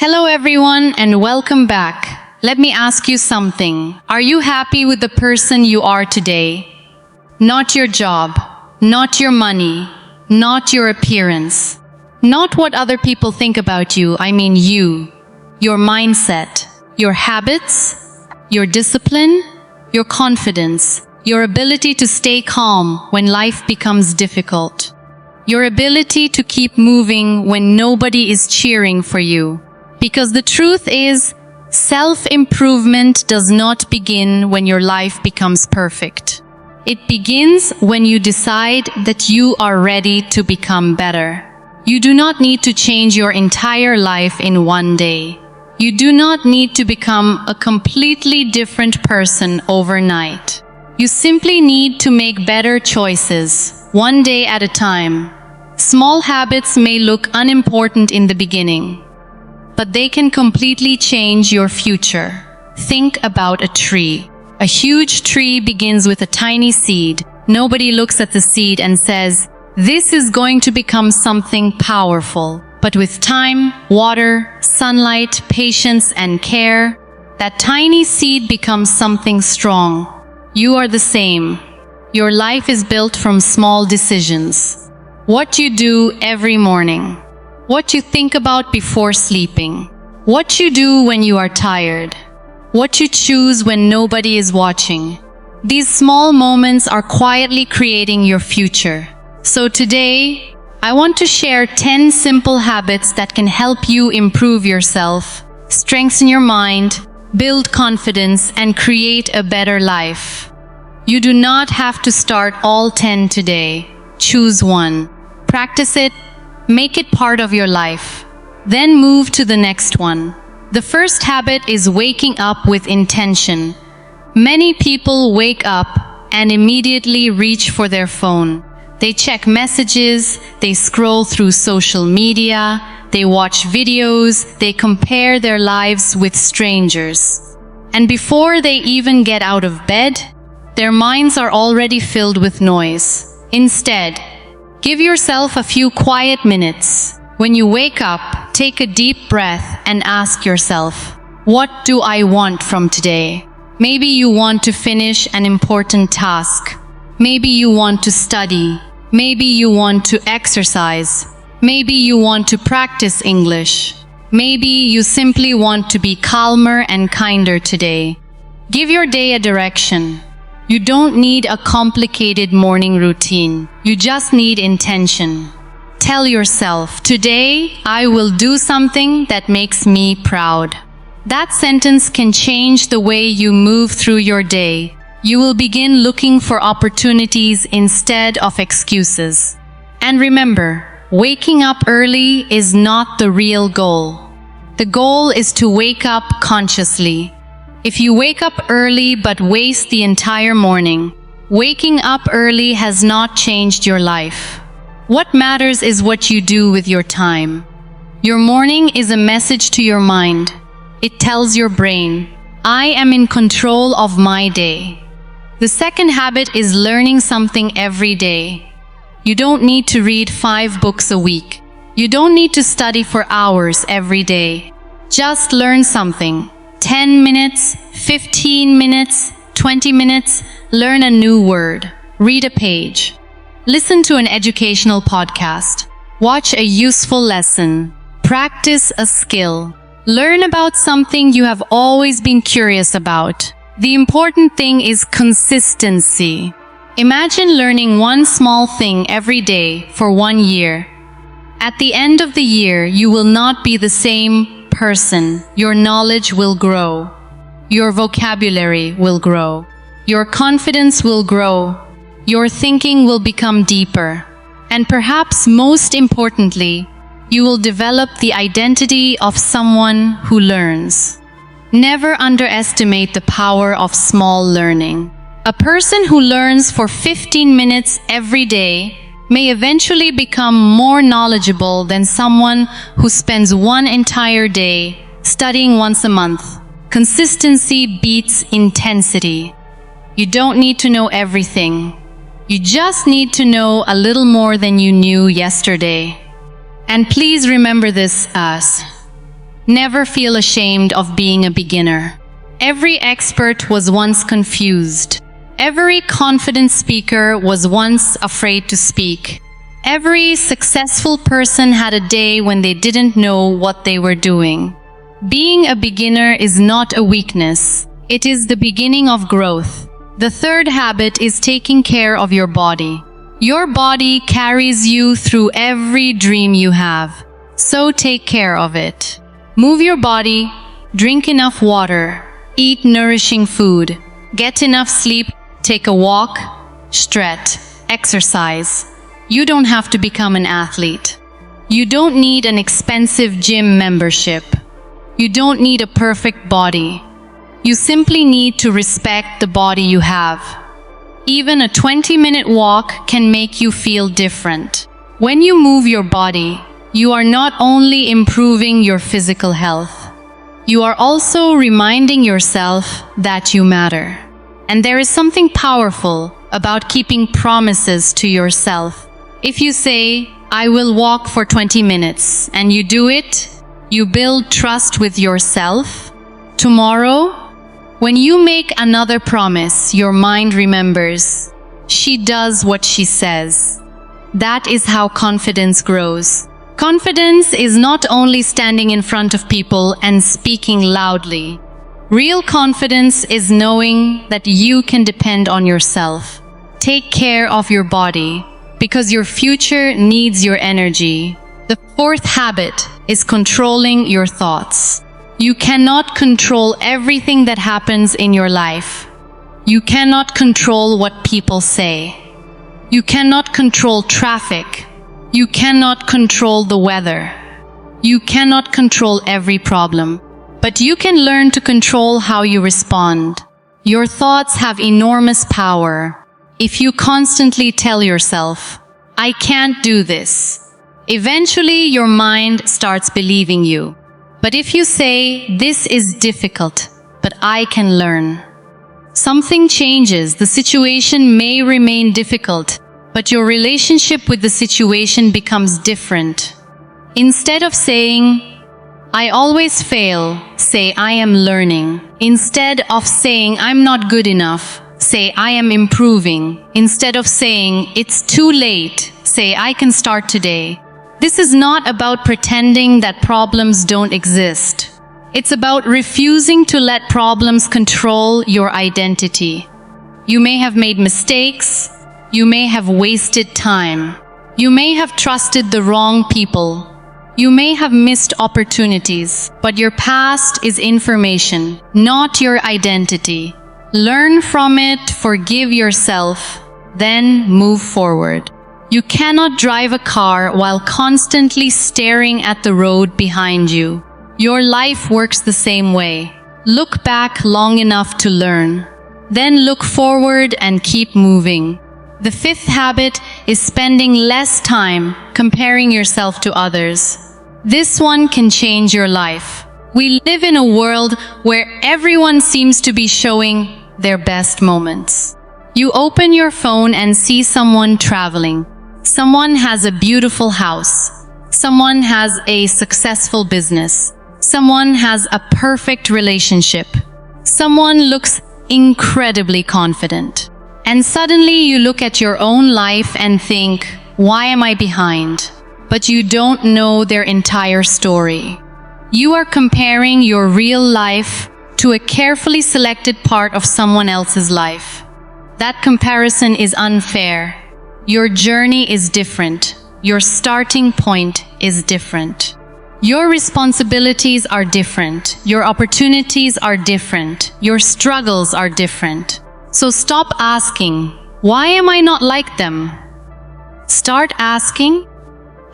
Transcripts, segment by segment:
Hello everyone and welcome back. Let me ask you something. Are you happy with the person you are today? Not your job, not your money, not your appearance, not what other people think about you. I mean you, your mindset, your habits, your discipline, your confidence, your ability to stay calm when life becomes difficult, your ability to keep moving when nobody is cheering for you. Because the truth is, self-improvement does not begin when your life becomes perfect. It begins when you decide that you are ready to become better. You do not need to change your entire life in one day. You do not need to become a completely different person overnight. You simply need to make better choices, one day at a time. Small habits may look unimportant in the beginning, but they can completely change your future. Think about a tree. A huge tree begins with a tiny seed. Nobody looks at the seed and says, "This is going to become something powerful." But with time, water, sunlight, patience, and care, that tiny seed becomes something strong. You are the same. Your life is built from small decisions. What you do every morning. What you think about before sleeping. What you do when you are tired. What you choose when nobody is watching. These small moments are quietly creating your future. So today, I want to share 10 simple habits that can help you improve yourself, strengthen your mind, build confidence, and create a better life. You do not have to start all 10 today. Choose one. Practice it. Make it part of your life. Then move to the next one. The first habit is waking up with intention. Many people wake up and immediately reach for their phone. They check messages, they scroll through social media, they watch videos, they compare their lives with strangers. And before they even get out of bed, their minds are already filled with noise. Instead, give yourself a few quiet minutes. When you wake up, take a deep breath and ask yourself, what do I want from today? Maybe you want to finish an important task. Maybe you want to study. Maybe you want to exercise. Maybe you want to practice English. Maybe you simply want to be calmer and kinder today. Give your day a direction. You don't need a complicated morning routine. You just need intention. Tell yourself, today I will do something that makes me proud. That sentence can change the way you move through your day. You will begin looking for opportunities instead of excuses. And remember, waking up early is not the real goal. The goal is to wake up consciously. If you wake up early but waste the entire morning, waking up early has not changed your life. What matters is what you do with your time. Your morning is a message to your mind. It tells your brain, I am in control of my day. The second habit is learning something every day. You don't need to read 5 books a week. You don't need to study for hours every day. Just learn something. 10 minutes, 15 minutes, 20 minutes, learn a new word, read a page, listen to an educational podcast, watch a useful lesson, practice a skill, learn about something you have always been curious about. The important thing is consistency. Imagine learning one small thing every day for 1 year. At the end of the year, you will not be the same person. Your knowledge will grow. Your vocabulary will grow. Your confidence will grow. Your thinking will become deeper. And perhaps most importantly, you will develop the identity of someone who learns. Never underestimate the power of small learning. A person who learns for 15 minutes every day may eventually become more knowledgeable than someone who spends one entire day studying once a month. Consistency beats intensity. You don't need to know everything. You just need to know a little more than you knew yesterday. And please remember this as Never feel ashamed of being a beginner. Every expert was once confused. Every confident speaker was once afraid to speak. Every successful person had a day when they didn't know what they were doing. Being a beginner is not a weakness. It is the beginning of growth. The third habit is taking care of your body. Your body carries you through every dream you have. So take care of it. Move your body, drink enough water, eat nourishing food, get enough sleep, take a walk, stretch, exercise. You don't have to become an athlete. You don't need an expensive gym membership. You don't need a perfect body. You simply need to respect the body you have. Even a 20-minute walk can make you feel different. When you move your body, you are not only improving your physical health, you are also reminding yourself that you matter. And there is something powerful about keeping promises to yourself. If you say, "I will walk for 20 minutes," and you do it, you build trust with yourself. Tomorrow, when you make another promise, your mind remembers. She does what she says. That is how confidence grows. Confidence is not only standing in front of people and speaking loudly. Real confidence is knowing that you can depend on yourself. Take care of your body, because your future needs your energy. The fourth habit is controlling your thoughts. You cannot control everything that happens in your life. You cannot control what people say. You cannot control traffic. You cannot control the weather. You cannot control every problem. But you can learn to control how you respond. Your thoughts have enormous power. If you constantly tell yourself, "I can't do this," eventually your mind starts believing you. But if you say, "This is difficult, but I can learn," something changes. The situation may remain difficult, but your relationship with the situation becomes different. Instead of saying, "I always fail," say, "I am learning." Instead of saying, "I'm not good enough," say, "I am improving." Instead of saying, "It's too late," say, "I can start today." This is not about pretending that problems don't exist. It's about refusing to let problems control your identity. You may have made mistakes. You may have wasted time. You may have trusted the wrong people. You may have missed opportunities, but your past is information, not your identity. Learn from it, forgive yourself, then move forward. You cannot drive a car while constantly staring at the road behind you. Your life works the same way. Look back long enough to learn. Then look forward and keep moving. The fifth habit is spending less time comparing yourself to others. This one can change your life. We live in a world where everyone seems to be showing their best moments. You open your phone and see someone traveling. Someone has a beautiful house. Someone has a successful business. Someone has a perfect relationship. Someone looks incredibly confident. And suddenly you look at your own life and think, "Why am I behind?" But you don't know their entire story. You are comparing your real life to a carefully selected part of someone else's life. That comparison is unfair. Your journey is different. Your starting point is different. Your responsibilities are different. Your opportunities are different. Your struggles are different. So stop asking, "Why am I not like them?" Start asking,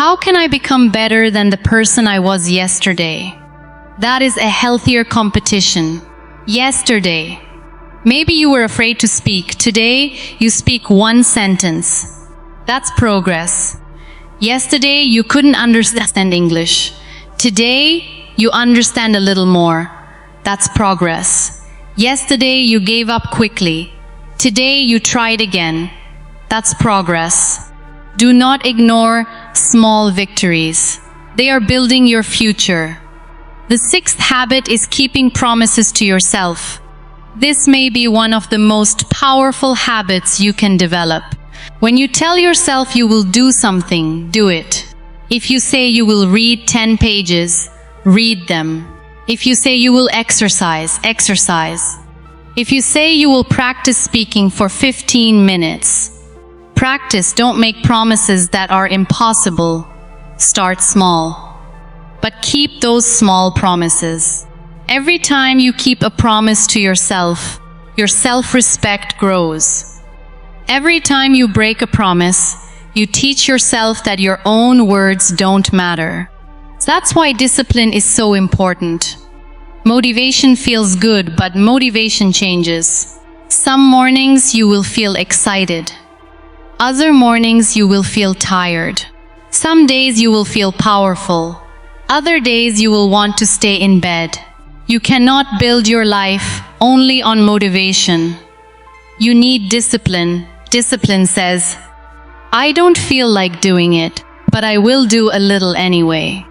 "How can I become better than the person I was yesterday?" That is a healthier competition. Yesterday, maybe you were afraid to speak. Today, you speak one sentence. That's progress. Yesterday, you couldn't understand English. Today, you understand a little more. That's progress. Yesterday, you gave up quickly. Today, you tried again. That's progress. Do not ignore small victories. They are building your future. The sixth habit is keeping promises to yourself. This may be one of the most powerful habits you can develop. When you tell yourself you will do something, do it. If you say you will read 10 pages, read them. If you say you will exercise, exercise. If you say you will practice speaking for 15 minutes, practice. Don't make promises that are impossible. Start small. But keep those small promises. Every time you keep a promise to yourself, your self-respect grows. Every time you break a promise, you teach yourself that your own words don't matter. That's why discipline is so important. Motivation feels good, but motivation changes. Some mornings you will feel excited. Other mornings you will feel tired. Some days you will feel powerful. Other days you will want to stay in bed. You cannot build your life only on motivation. You need discipline. Discipline says, I don't feel like doing it, but I will do a little anyway.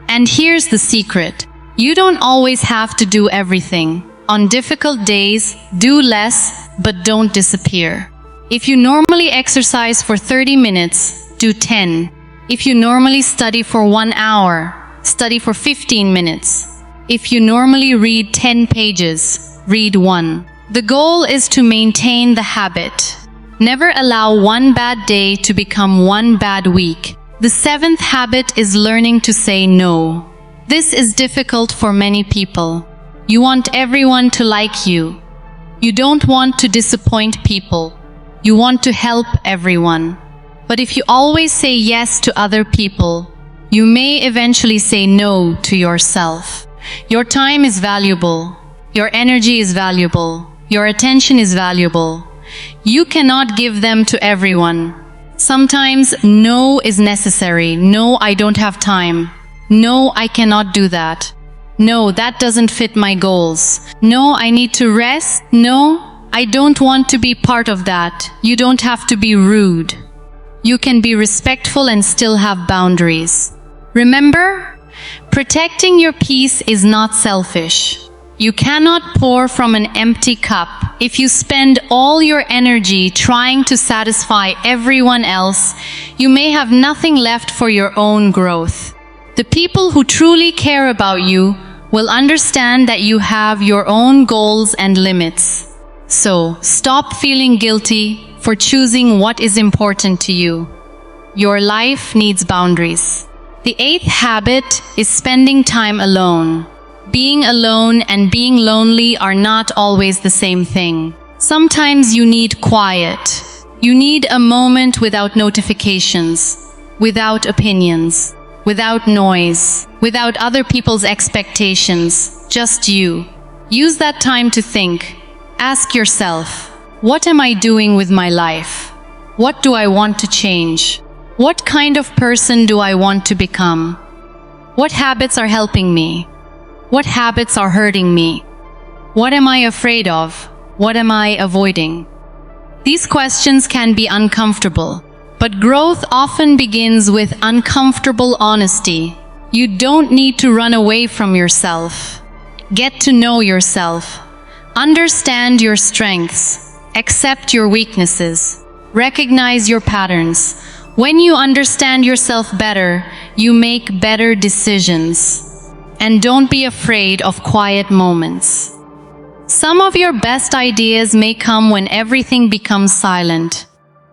And here's the secret. You don't always have to do everything. On difficult days, do less, but don't disappear. If you normally exercise for 30 minutes, do 10. If you normally study for 1 hour, study for 15 minutes. If you normally read 10 pages, read 1. The goal is to maintain the habit. Never allow one bad day to become one bad week. The seventh habit is learning to say no. This is difficult for many people. You want everyone to like you. You don't want to disappoint people. You want to help everyone. But if you always say yes to other people, you may eventually say no to yourself. Your time is valuable. Your energy is valuable. Your attention is valuable. You cannot give them to everyone. Sometimes no is necessary. No, I don't have time. No, I cannot do that. No, that doesn't fit my goals. No, I need to rest. No, I don't want to be part of that. You don't have to be rude. You can be respectful and still have boundaries. Remember, protecting your peace is not selfish. You cannot pour from an empty cup. If you spend all your energy trying to satisfy everyone else, you may have nothing left for your own growth. The people who truly care about you will understand that you have your own goals and limits. So, stop feeling guilty for choosing what is important to you. Your life needs boundaries. The eighth habit is spending time alone. Being alone and being lonely are not always the same thing. Sometimes you need quiet. You need a moment without notifications, without opinions, without noise, without other people's expectations, just you. Use that time to think. Ask yourself, what am I doing with my life? What do I want to change? What kind of person do I want to become? What habits are helping me? What habits are hurting me? What am I afraid of? What am I avoiding? These questions can be uncomfortable, but growth often begins with uncomfortable honesty. You don't need to run away from yourself. Get to know yourself. Understand your strengths. Accept your weaknesses. Recognize your patterns. When you understand yourself better, you make better decisions. And don't be afraid of quiet moments. Some of your best ideas may come when everything becomes silent.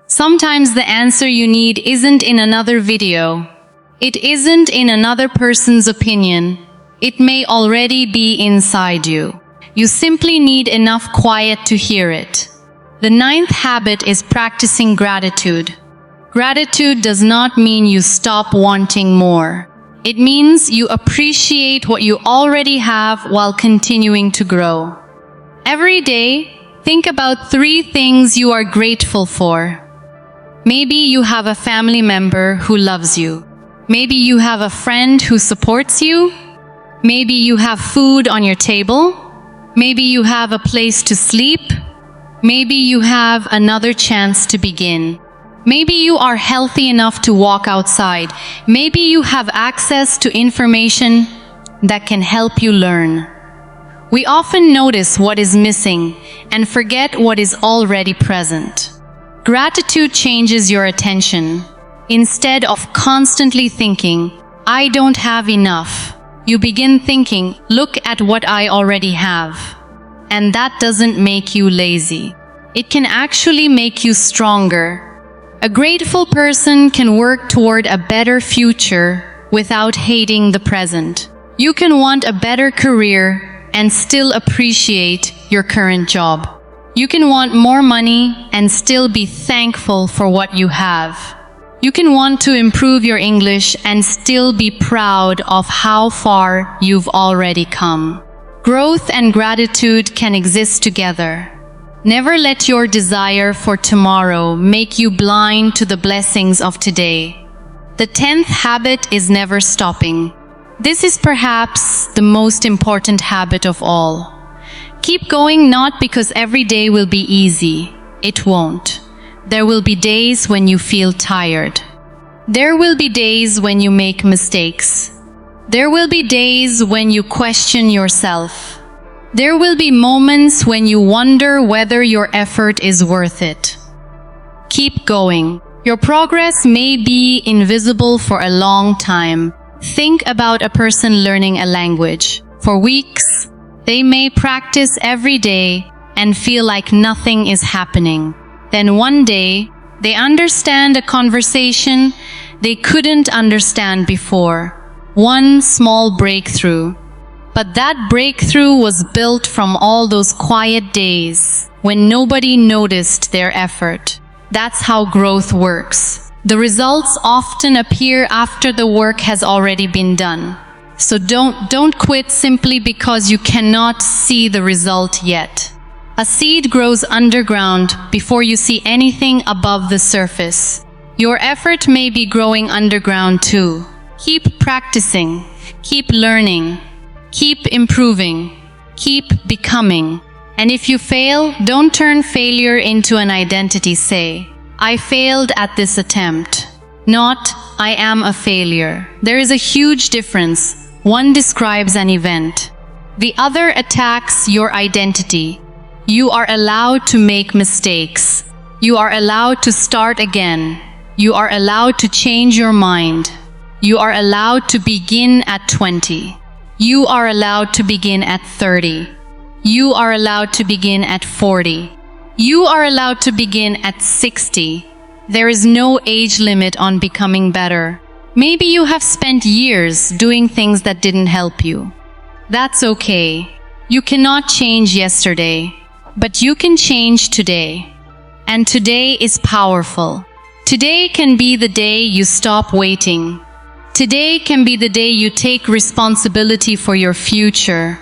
Sometimes the answer you need isn't in another video. It isn't in another person's opinion. It may already be inside you. You simply need enough quiet to hear it. The ninth habit is practicing gratitude. Gratitude does not mean you stop wanting more. It means you appreciate what you already have while continuing to grow. Every day, think about 3 things you are grateful for. Maybe you have a family member who loves you. Maybe you have a friend who supports you. Maybe you have food on your table. Maybe you have a place to sleep. Maybe you have another chance to begin. Maybe you are healthy enough to walk outside. Maybe you have access to information that can help you learn. We often notice what is missing and forget what is already present. Gratitude changes your attention. Instead of constantly thinking, "I don't have enough," you begin thinking, "Look at what I already have." And that doesn't make you lazy. It can actually make you stronger. A grateful person can work toward a better future without hating the present. You can want a better career and still appreciate your current job. You can want more money and still be thankful for what you have. You can want to improve your English and still be proud of how far you've already come. Growth and gratitude can exist together. Never let your desire for tomorrow make you blind to the blessings of today. The 10th habit is never stopping. This is perhaps the most important habit of all. Keep going, not because every day will be easy. It won't. There will be days when you feel tired. There will be days when you make mistakes. There will be days when you question yourself. There will be moments when you wonder whether your effort is worth it. Keep going. Your progress may be invisible for a long time. Think about a person learning a language. For weeks, they may practice every day and feel like nothing is happening. Then one day, they understand a conversation they couldn't understand before. One small breakthrough. But that breakthrough was built from all those quiet days when nobody noticed their effort. That's how growth works. The results often appear after the work has already been done. So don't quit simply because you cannot see the result yet. A seed grows underground before you see anything above the surface. Your effort may be growing underground too. Keep practicing, keep learning, keep improving, keep becoming. And if you fail, don't turn failure into an identity. Say, "I failed at this attempt," not "I am a failure." There is a huge difference. One describes an event. The other attacks your identity. You are allowed to make mistakes. You are allowed to start again. You are allowed to change your mind. You are allowed to begin at 20. You are allowed to begin at 30. You are allowed to begin at 40. You are allowed to begin at 60. There is no age limit on becoming better. Maybe you have spent years doing things that didn't help you. That's okay. You cannot change yesterday, but you can change today. And today is powerful. Today can be the day you stop waiting. Today can be the day you take responsibility for your future.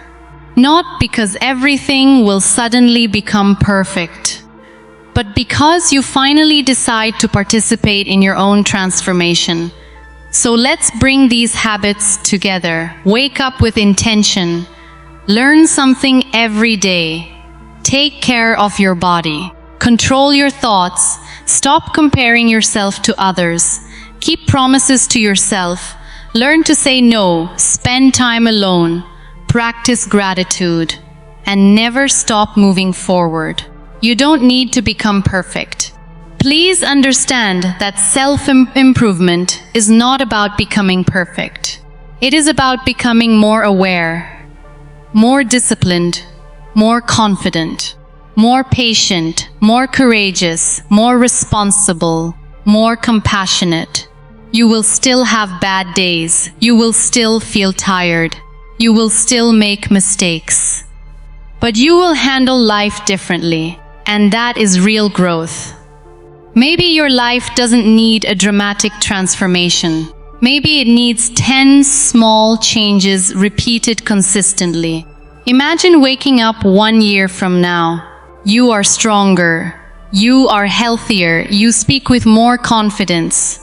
Not because everything will suddenly become perfect, but because you finally decide to participate in your own transformation. So let's bring these habits together. Wake up with intention. Learn something every day. Take care of your body. Control your thoughts. Stop comparing yourself to others. Keep promises to yourself. Learn to say no. Spend time alone. Practice gratitude. And never stop moving forward. You don't need to become perfect. Please understand that self-improvement is not about becoming perfect. It is about becoming more aware, more disciplined, more confident, more patient, more courageous, more responsible, more compassionate. You will still have bad days. You will still feel tired. You will still make mistakes. But you will handle life differently, and that is real growth. Maybe your life doesn't need a dramatic transformation. Maybe it needs 10 small changes repeated consistently. Imagine waking up 1 year from now. You are stronger. You are healthier. You speak with more confidence.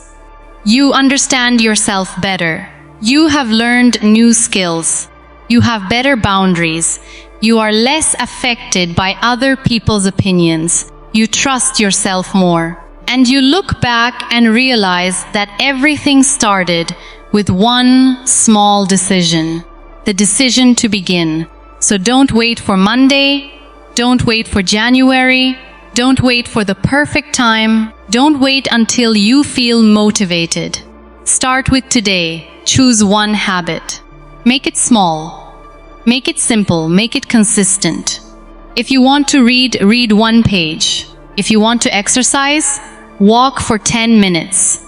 You understand yourself better. You have learned new skills. You have better boundaries. You are less affected by other people's opinions. You trust yourself more. And you look back and realize that everything started with one small decision. the decision to begin. So don't wait for Monday, don't wait for January, don't wait for the perfect time, don't wait until you feel motivated. Start with today. Choose one habit. Make it small. Make it simple. Make it consistent. If you want to read 1 page. If you want to exercise, walk for 10 minutes.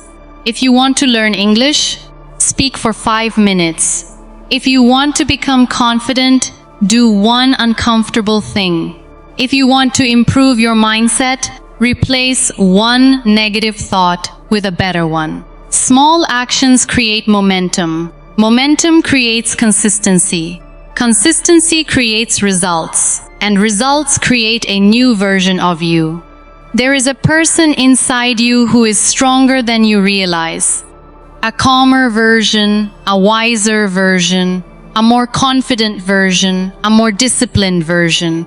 If you want to learn English, speak for 5 minutes. If you want to become confident, do one uncomfortable thing. If you want to improve your mindset, replace one negative thought with a better one. Small actions create momentum. Momentum creates consistency. Consistency creates results. And results create a new version of you. There is a person inside you who is stronger than you realize. A calmer version, a wiser version, a more confident version, a more disciplined version.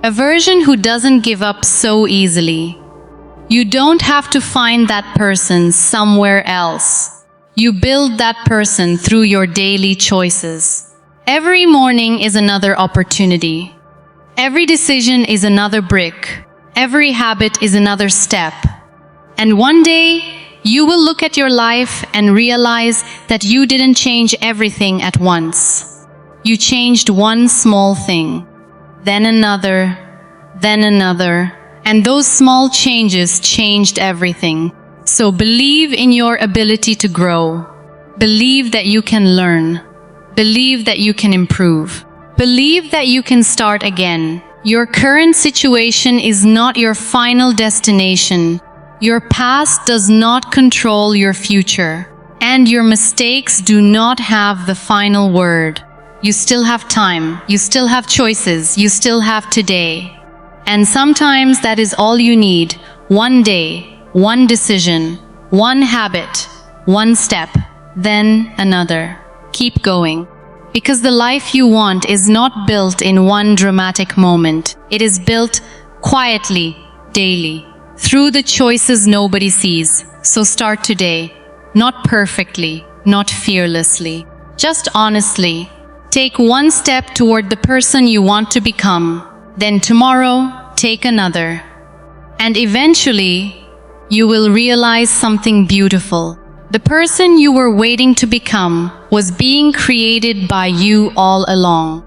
A version who doesn't give up so easily. You don't have to find that person somewhere else. You build that person through your daily choices. Every morning is another opportunity. Every decision is another brick. Every habit is another step. And one day, you will look at your life and realize that you didn't change everything at once. You changed one small thing, then another, and those small changes changed everything. So believe in your ability to grow. Believe that you can learn. Believe that you can improve. Believe that you can start again. Your current situation is not your final destination. Your past does not control your future. And your mistakes do not have the final word. You still have time. You still have choices. You still have today. And sometimes that is all you need. One day, one decision, one habit, one step, then another. Keep going. Because the life you want is not built in one dramatic moment. It is built quietly, daily, through the choices nobody sees. So start today. Not perfectly, not fearlessly. Just honestly. Take one step toward the person you want to become. Then tomorrow, take another. And eventually, you will realize something beautiful. The person you were waiting to become was being created by you all along.